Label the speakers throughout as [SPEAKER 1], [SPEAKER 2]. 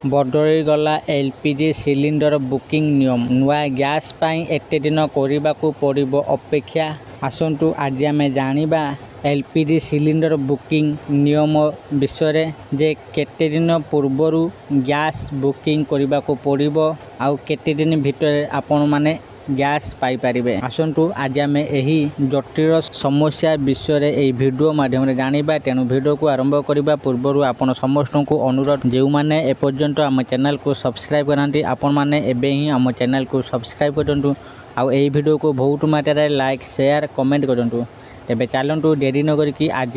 [SPEAKER 1] बदली गला LPG cylinder booking नियम नुआ गैस पाई एते दिन करने को पड़ो अपेक्षा आसतु आज आम जाना एलपीजी सिलिंडर बुकिंग नियम विषय जे केते दिन पूर्वर गैस बुकिंग करने को पड़ो आउ केते दिन भितर आपण माने गैस पाइपर आसतु आज आम यही जटिल समस्या विषय यही भिडियो माध्यम जाना तेणु भिडियो को आरंभ करने पूर्व आपण समस्त को अनुरोध जो मैंने एपर्यंत आम चैनल को सब्सक्राइब कराती आपण मैंने एबे ही आम चैनल को सब्सक्राइब करूँ आउ यही भिडियो को बहुत मात्रा लाइक शेयर कमेंट करूँ तेरे चलतु डेरी न करके आज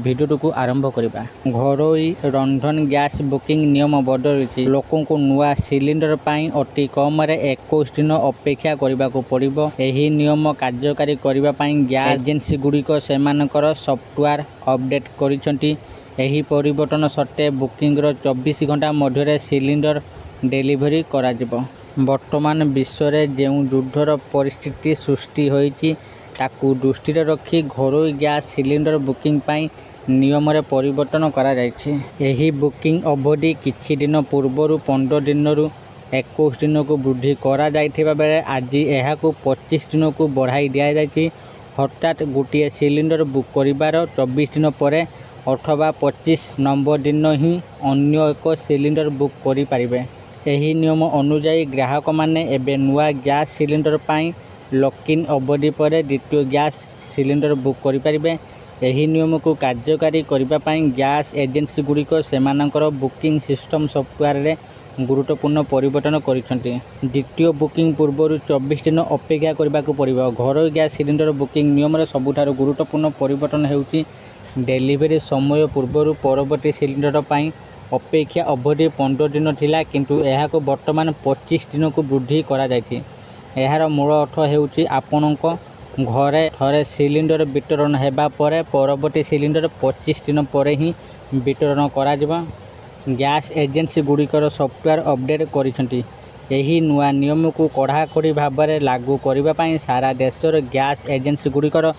[SPEAKER 1] भिडियो को आरंभ करवा। घरोई रंधन गैस बुकिंग नियम बदली लोकों को नुआ सिलिंडर पाई अति कम 21 दिन अपेक्षा करने को पड़ो। यही नियम कार्यकारी करने गैस एजेंसी गुड़िक सेमानकर सॉफ्टवेयर अपडेट करिसेंती। यही परिवर्तन सत्वे बुकिंग 24 घंटा मध्य सिलिंडर डेलीवरी कराजिबो। वर्तमान विश्व जो युद्धर परिस्थिति सृष्टि होइछि ताकू दृष्टि रखी घरोई गैस सिलिंडर बुकिंग पाई नियम रे परिवर्तन करा जायछि। यही बुकिंग अवधि किछि दिन पूर्वर 15 दिन रु 21 दिन को वृद्धि करा जायथिबा बेले आज यह 25 दिन को बढ़ाई दिया जायछि। हठात गोटे सिलिंडर बुक करिबार 24 दिन पर अथवा 25 नंबर दिन ही अन्य एक सिलिंडर बुक करि परिबे। यही नियम अनुसार ग्राहक माने एबे नुआ गैस सिलिंडर पाई लॉकिन अवधि पर द्वितीय गैस सिलिंडर बुक करें। यही नियम को कार्यकारी करने गैस एजेंसी गुड़िक सेमानकर बुकिंग सिस्टम सॉफ्टवेयर रे गुरुत्वपूर्ण परिवर्तन करिसेंती। द्वितीय बुकिंग पूर्व 24 दिन अपेक्षा करने को पड़ो। घर गैस सिलिंडर बुकिंग नियम सबुठार गुरुत्वपूर्ण परिवर्तन होउछि डेलीवरी समय पूर्व परवर्ती सिलिंडर पाई अपेक्षा अवधि 15 दिन थिला किंतु यह वर्तमान 25 दिन को वृद्धि करा जायछि। यार मूल अर्थ होउछि आपणक घरे थरे सिलिंडर वितरण हेबा परे परवर्ती सिलिंडर 25 दिन पर ही वितरण करा जिबा। गैस एजेंसी गुड़िकर सॉफ्टवेयर अपडेट करिसेंती। यही नुआ नियम को कड़ाकड़ी भाव में लागू करने सारा देशर गैस एजेंसी गुड़िकर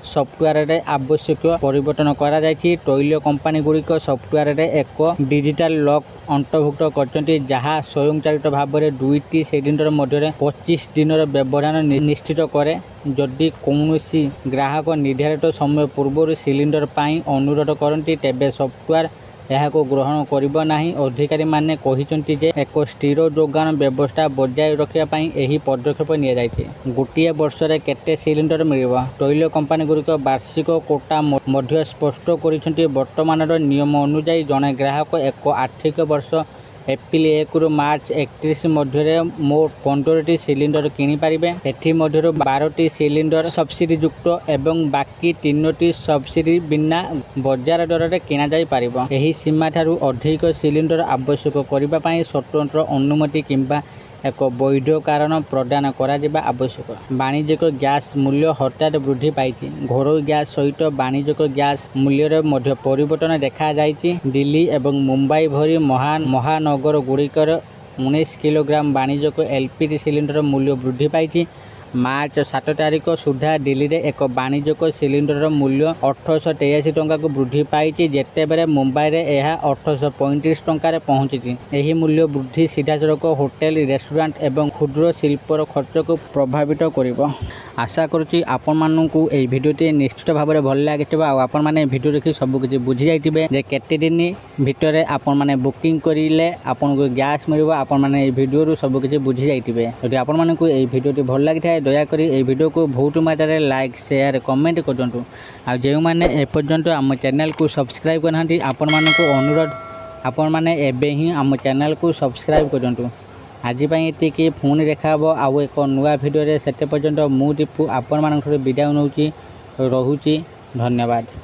[SPEAKER 1] सॉफ्टवेयर रे आवश्यक परिवर्तन करा जायछि। तैल कंपनी गुड़िक सॉफ्टवेयर रे एक डिजिटल लॉक अंतर्भुक्त करछंती जहाँ स्वयंचालित भाव में 2टी सिलिंडर मध्य 25 दिन व्यवधान निश्चित करे। जदि कौनसी ग्राहक निर्धारित समय पूर्व सिलिंडर पाई अनुरोध करती तेबे सॉफ्टवेयर यह ग्रहण करिबो नाही। अधिकारी माने कहिसंती जे एक स्थिर जोगान व्यवस्था बजाय रखिया यही पदक्षेप निया जायछि। गोटे वर्ष रे केते सिलिंडर मिलिबो तैल कंपनी गुड़िक वार्षिक कोटा मध्य स्पष्ट करिसंती। वर्तमान नियम अनुसार जड़े ग्राहक एक आर्थिक वर्ष एप्रिल 1 रु मार्च 31 मध्य मोट 15टी सिलिंडर किनीपारे। एथि मध्य 12टी सिलिंडर सब्सिडी युक्त एवं बाकी 3टी सब्सिडी बिना बजार दर में किना जाई पारिबो। एही सीमा ठारू अधिक सिलिंडर आवश्यक करबा पई स्वतंत्र अनुमति किंबा एक वैध कारण प्रदान करा जिबा आवश्यक। वाणिज्यिक गैस मूल्य हठात वृद्धि पाइछि। घरोई गैस सहित वाणिज्यिक गैस मूल्य मध्य परिवर्तन देखा जाइछि। दिल्ली एवं मुंबई भरी महानगर गुड़िकर 19 किलोग्राम वाणिज्यिक एलपीजी सिलिंडर मूल्य वृद्धि पाइछि। मार्च 7 तारिख सुधा दिल्ली रे एक वाणिज्यिक सिलिंडर मूल्य 883 टंका को वृद्धि पाई जेते बेले मुंबई रे यह 835 टंका पहुंची। यही मूल्य वृद्धि सीधासलख होटेल रेस्टोरेंट एवं क्षुद्र शिल्पर खर्च को प्रभावित करिबो। आशा करुच्ची आपण मानू ये भिडियोटी निश्चित भाव में भल लगे आपण मैंने भिडियो देखिए सबकि बुझी जाइए जे केते दिन भितर आपण मैंने बुकिंग करें आपन को गैस मिल आपण मैंने भिडियो सबकि बुझी जाइए। यदि आपण मानू ये भिडियोटी भल लगी था दयाकोरी ये भिडियो को बहुत मात्रा लाइक शेयर कमेंट करूँ। आ जो मैंने एपर्यंत आम चैनल को सब्सक्राइब करना आपण मानू अनुरोध आपण मैंने एबे ही आम चैनल को सब्सक्राइब करूँ। आज ये पुणी देखा आउ एक नुआ भिडियो से पर्यंत मु दीपू आपण मान विदाय नौची। रोची धन्यवाद।